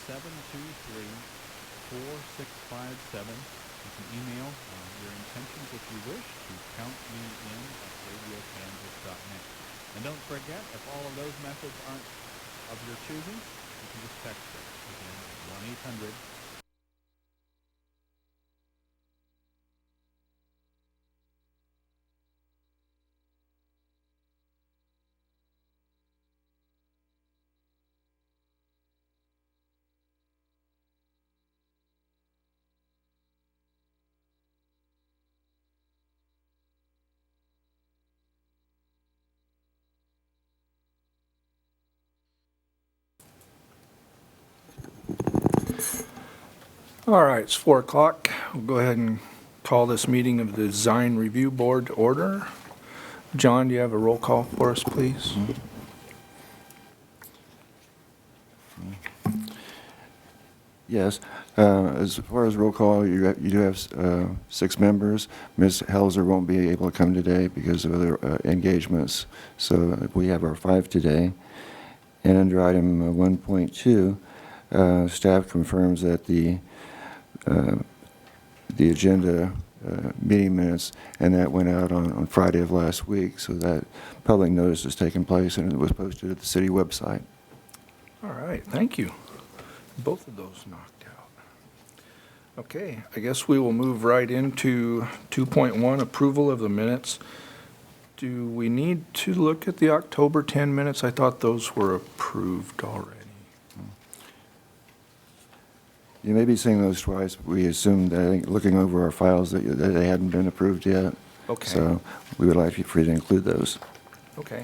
723-4657. You can email your intentions if you wish to countmein@radiokansas.net. And don't forget, if all of those methods aren't of your choosing, you can just text us. Again, 1-800. All right, it's 4 o'clock. We'll go ahead and call this meeting of the Design Review Board to order. John, do you have a roll call for us, please? Yes. As far as roll call, you do have 6 members. Ms. Helzer won't be able to come today because of other engagements. So we have our 5 today. And under item 1.2, staff confirms that the agenda meeting minutes, and that went out on Friday of last week, so that public notice has taken place and it was posted at the city website. All right, thank you. Both of those knocked out. Okay, I guess we will move right into 2.1, approval of the minutes. Do we need to look at the October 10 minutes? I thought those were approved already. You may be seeing those twice. We assumed, I think, looking over our files, that they hadn't been approved yet. Okay. So we would like for you to include those. Okay.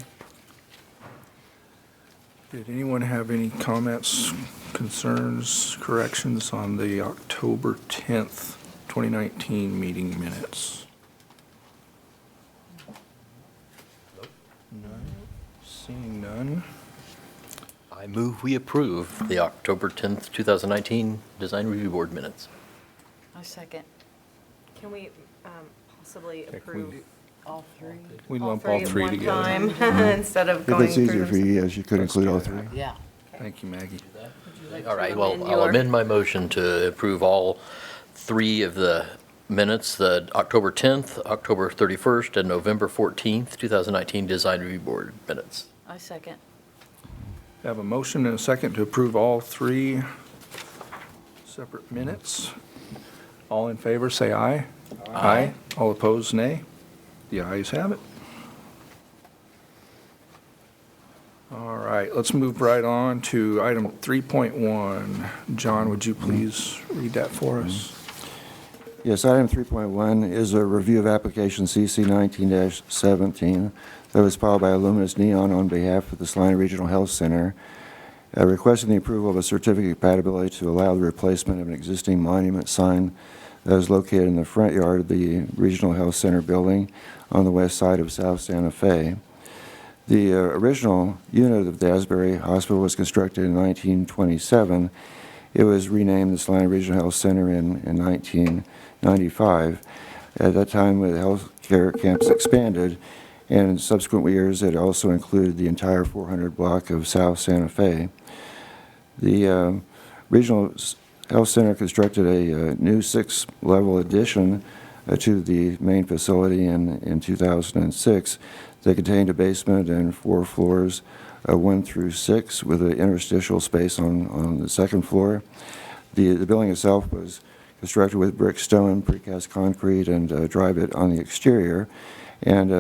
Did anyone have any comments, concerns, corrections on the October 10th, 2019 meeting minutes? None. Seeing none. I move we approve the October 10th, 2019 Design Review Board minutes. I second. Can we possibly Think approve we- all 3? We lump all at 3 one together. time instead of If going it's through easier for them? you, yes, you could Let's include do all that. 3. Yeah. Thank you, Maggie. All right, well, amend I'll your- amend my motion to approve all 3 of the minutes, the October 10th, October 31st, and November 14th, 2019 Design Review Board minutes. I second. Have a motion and a second to approve all 3 separate minutes. All in favor, say aye. Aye. All opposed, nay. The ayes have it. All right, let's move right on to item 3.1. John, would you please read that for us? Yes, item 3.1 is a review of application CC 19-17 that was filed by Luminous Neon on behalf of the Salina Regional Health Center, requesting the approval of a certificate of compatibility to allow the replacement of an existing monument sign that is located in the front yard of the Regional Health Center building on the west side of South Santa Fe. The original unit of the Asbury Hospital was constructed in 1927. It was renamed the Salina Regional Health Center in 1995. At that time, the health care campus expanded, and in subsequent years, it also included the entire 400 block of South Santa Fe. The Regional Health Center constructed a new 6-level addition to the main facility in 2006 that contained a basement and 4 floors, 1 through 6, with an interstitial space on the second floor. The building itself was constructed with brick, stone, precast concrete, and dry bit on the exterior, and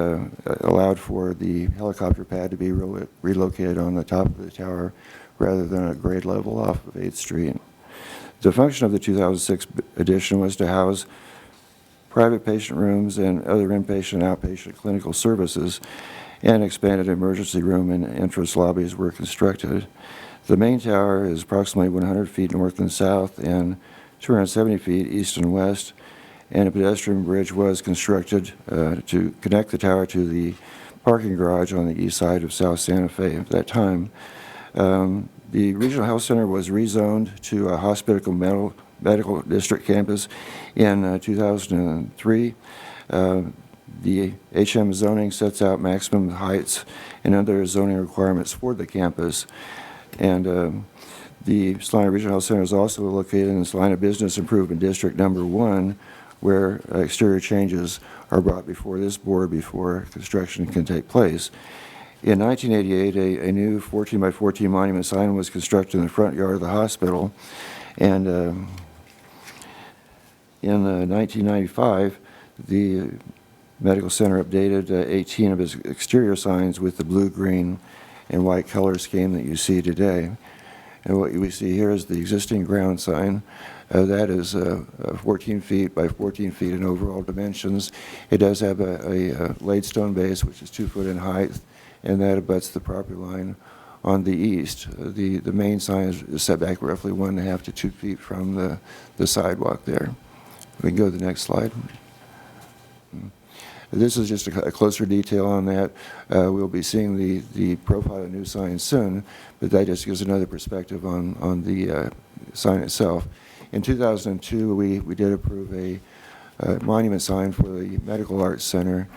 allowed for the helicopter pad to be relocated on the top of the tower rather than at grade level off of 8th Street. The function of the 2006 addition was to house private patient rooms and other inpatient and outpatient clinical services, and expanded emergency room and entrance lobbies were constructed. The main tower is approximately 100 feet north and south and 270 feet east and west, and a pedestrian bridge was constructed to connect the tower to the parking garage on the east side of South Santa Fe. At that time, the Regional Health Center was rezoned to a hospital medical district campus in 2003. The HM zoning sets out maximum heights and other zoning requirements for the campus. And The Salina Regional Health Center is also located in the Salina Business Improvement District Number 1, where exterior changes are brought before this board before construction can take place. In 1988, a new 14 by 14 monument sign was constructed in the front yard of the hospital, and in 1995, the medical center updated 18 of its exterior signs with the blue, green, and white color scheme that you see today. And what we see here is the existing ground sign. That is 14 feet by 14 feet in overall dimensions. It does have a laid stone base, which is 2 foot in height, and that abuts the property line on the east. The main sign is set back roughly 1.5 to 2 feet from the sidewalk there. We can go to the next slide. This is just a closer detail on that. We'll be seeing the profile of the new sign soon, but that just gives another perspective on the sign itself. In 2002, we did approve a monument sign for the Medical Arts Center,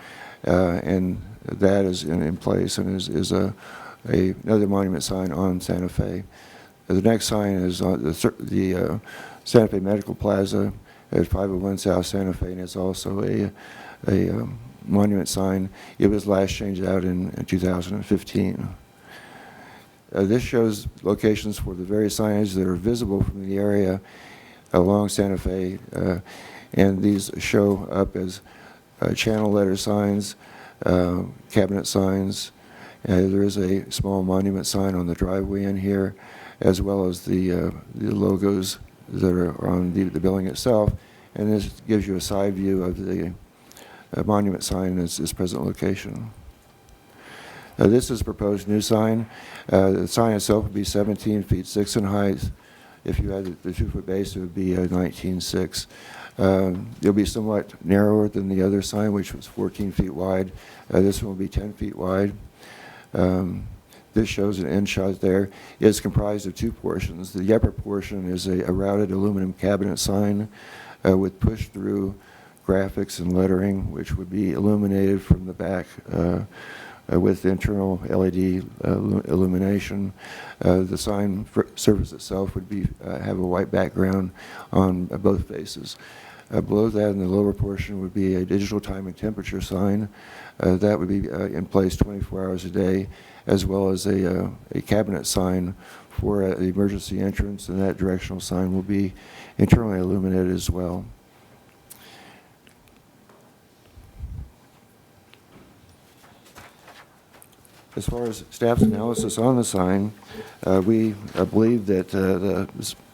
and that is in place and is another monument sign on Santa Fe. The next sign is on the Santa Fe Medical Plaza at 501 South Santa Fe, and it's also a monument sign. It was last changed out in 2015. This shows locations for the various signage that are visible from the area along Santa Fe, and these show up as channel letter signs, cabinet signs. There is a small monument sign on the driveway in here, as well as the logos that are on the building itself, and this gives you a side view of the monument sign in its present location. This is a proposed new sign. The sign itself would be 17 feet 6 in height. If you had the 2 foot base, it would be 19.6. It'll be somewhat narrower than the other sign, which was 14 feet wide. This one will be 10 feet wide. This shows an end shot there. It's comprised of 2 portions. The upper portion is a routed aluminum cabinet sign with push-through graphics and lettering, which would be illuminated from the back with internal LED illumination. The sign surface itself would have a white background on both faces. Below that, in the lower portion, would be a digital time and temperature sign. That would be in place 24 hours a day, as well as a cabinet sign for the emergency entrance, and that directional sign will be internally illuminated as well. As far as staff's analysis on the sign, we believe that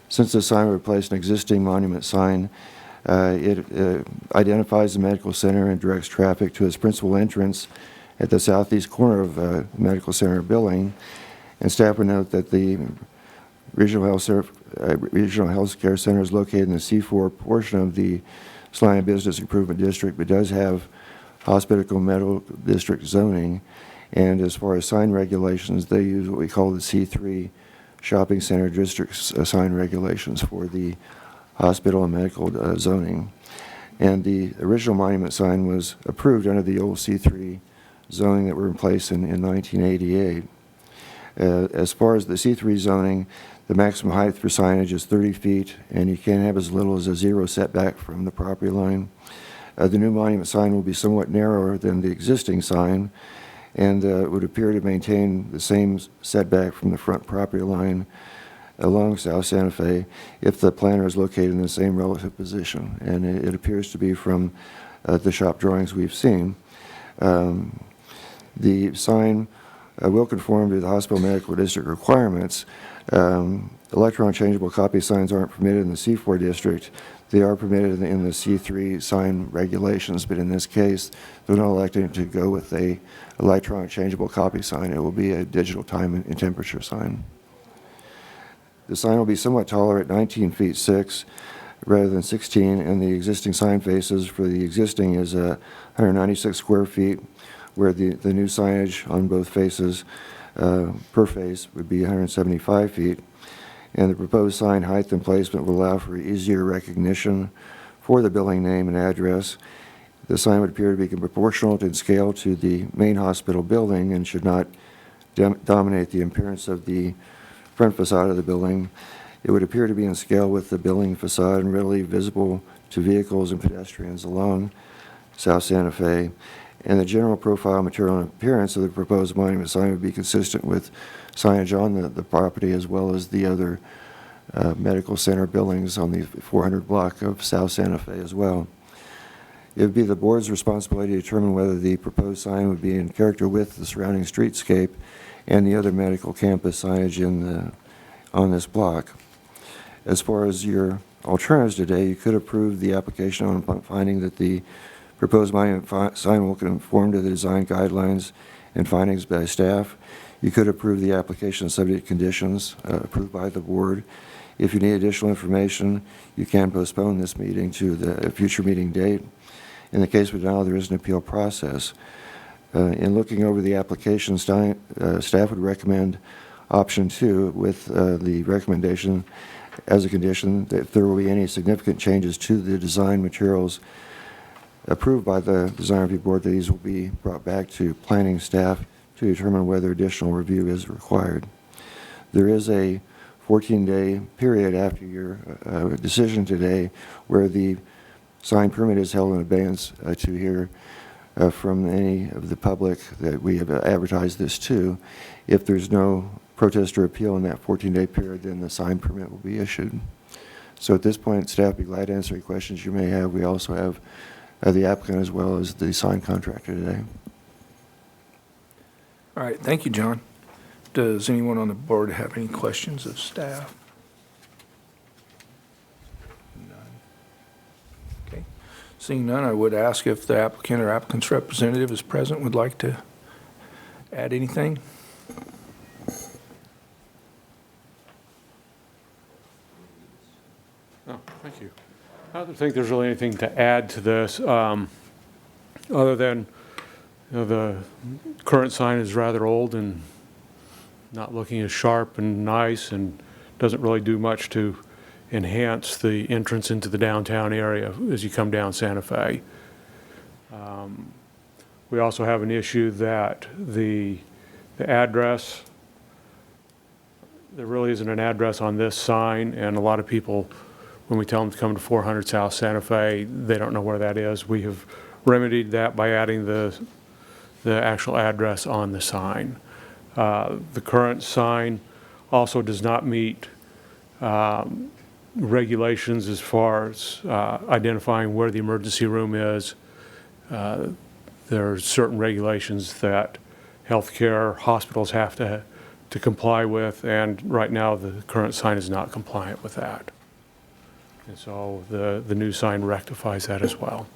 since the sign replaced an existing monument sign, it identifies the medical center and directs traffic to its principal entrance at the southeast corner of the medical center building. And staff would note that the Regional Health Care Center is located in the C4 portion of the Salina Business Improvement District, but does have hospital medical district zoning. And as far as sign regulations, they use what we call the C3 shopping center district sign regulations for the hospital and medical zoning. And the original monument sign was approved under the old C3 zoning that were in place in 1988. As far as the C3 zoning, the maximum height for signage is 30 feet, and you can have as little as a 0 setback from the property line. The new monument sign will be somewhat narrower than the existing sign, and would appear to maintain the same setback from the front property line along South Santa Fe if the planter is located in the same relative position, and it appears to be from the shop drawings we've seen. The sign will conform to the hospital medical district requirements. Electron changeable copy signs aren't permitted in the C4 district. They are permitted in the C3 sign regulations, but in this case, they're not electing to go with a electronic changeable copy sign. It will be a digital time and temperature sign. The sign will be somewhat taller at 19 feet 6 rather than 16, and the existing sign faces for the existing is 196 square feet, where the new signage on both faces per face would be 175 feet. And the proposed sign height and placement will allow for easier recognition for the building name and address. The sign would appear to be proportional in scale to the main hospital building and should not dominate the appearance of the front facade of the building. It would appear to be in scale with the building facade and readily visible to vehicles and pedestrians along South Santa Fe. And the general profile, material, and appearance of the proposed monument sign would be consistent with signage on the property as well as the other medical center buildings on the 400 block of South Santa Fe as well. It would be the board's responsibility to determine whether the proposed sign would be in character with the surrounding streetscape and the other medical campus signage on this block. As far as your alternatives today, you could approve the application on finding that the proposed monument sign will conform to the design guidelines and findings by staff. You could approve the application subject to conditions approved by the board. If you need additional information, you can postpone this meeting to a future meeting date. In the case of denial, there is an appeal process. In looking over the application, staff would recommend option 2 with the recommendation as a condition that if there will be any significant changes to the design materials approved by the design review board, that these will be brought back to planning staff to determine whether additional review is required. There is a 14-day period after your decision today where the sign permit is held in abeyance to hear from any of the public that we have advertised this to. If there's no protest or appeal in that 14-day period, then the sign permit will be issued. So at this point, staff will be glad to answer any questions you may have. We also have the applicant as well as the sign contractor today. All right, thank you, John. Does anyone on the board have any questions of staff? None. Okay. Seeing none, I would ask if the applicant or applicant's representative is present, would like to add anything? Oh, thank you. I don't think there's really anything to add to this, other than, the current sign is rather old and not looking as sharp and nice, and doesn't really do much to enhance the entrance into the downtown area as you come down Santa Fe. We also have an issue that the address, there really isn't an address on this sign, and a lot of people, when we tell them to come to 400 South Santa Fe, they don't know where that is. We have remedied that by adding the actual address on the sign. The current sign also does not meet regulations as far as identifying where the emergency room is. There are certain regulations that healthcare hospitals have to comply with, and right now the current sign is not compliant with that. And so the new sign rectifies that as well.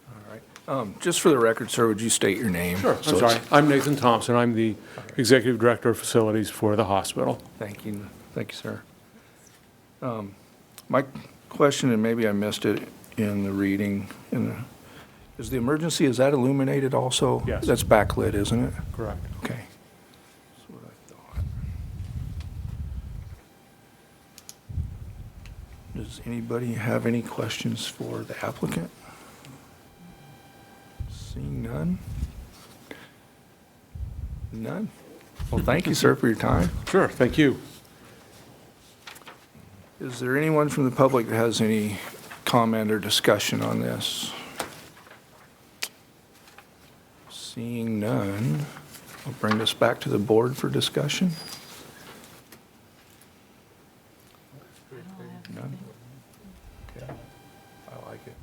All right. Just for the record, sir, would you state your name? Sure, So I'm it's- sorry. I'm Nathan Thompson. I'm the Executive Director of Facilities for the hospital. Thank you. Thank you, sir. My question, and maybe I missed it in the reading, is the emergency, is that illuminated also? Yes. That's backlit, isn't it? Correct. Okay. That's what I thought. Does anybody have any questions for the applicant? Seeing none? None? Well, thank you, sir, for your time. Sure, thank you. Is there anyone from the public that has any comment or discussion on this? Seeing none, I'll bring this back to the board for discussion. None? Okay, I like it.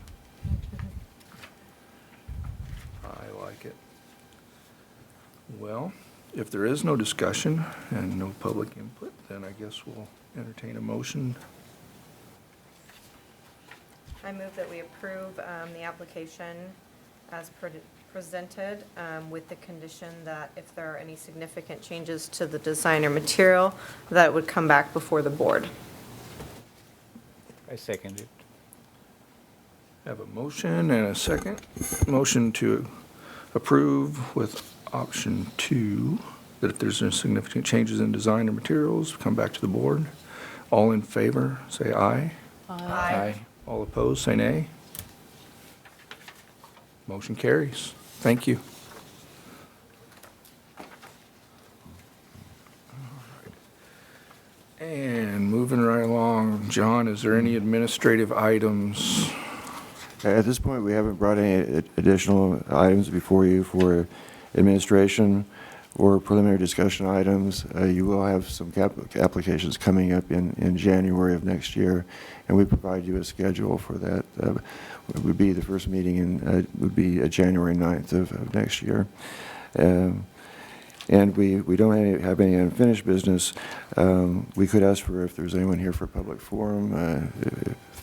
I like it. Well, if there is no discussion and no public input, then I guess we'll entertain a motion. I move that we approve the application as presented, with the condition that if there are any significant changes to the design or material, that it would come back before the board. I second it. Have a motion and a second. Motion to approve with option 2, that if there's no significant changes in design or materials, come back to the board. All in favor, say aye. Aye. All opposed, say nay. Motion carries. Thank you. And moving right along, John, is there any administrative items? At this point, we haven't brought any additional items before you for administration or preliminary discussion items. You will have some applications coming up in January of next year, and we provide you a schedule for that. It would be the first meeting would be January 9th of next year. And we don't have any unfinished business. We could ask for if there's anyone here for public forum.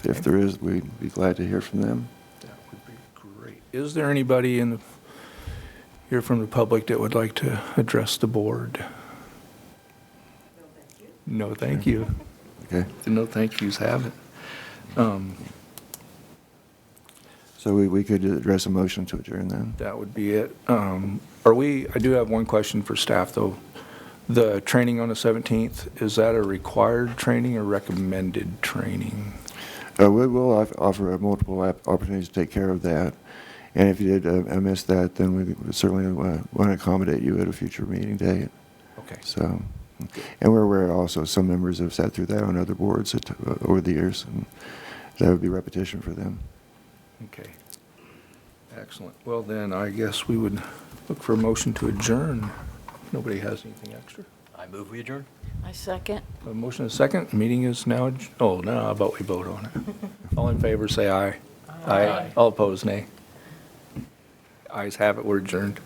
If there is, we'd be glad to hear from them. That would be great. Is there anybody here from the public that would like to address the board? No, thank you. Okay. The no thank yous have it. So we could address a motion to adjourn then. That would be it. I do have one question for staff, though. The training on the 17th, is that a required training or recommended training? We will offer multiple opportunities to take care of that. And if you did miss that, then we would certainly want to accommodate you at a future meeting date. Okay. So, and we're aware also some members have sat through that on other boards over the years, and that would be repetition for them. Okay. Excellent. Well, then, I guess we would look for a motion to adjourn. Nobody has anything extra? I move we adjourn. I second. A motion and a second. Meeting is now, no, how about we vote on it? All in favor, say aye. Aye. All opposed, nay. Ayes have it, we're adjourned.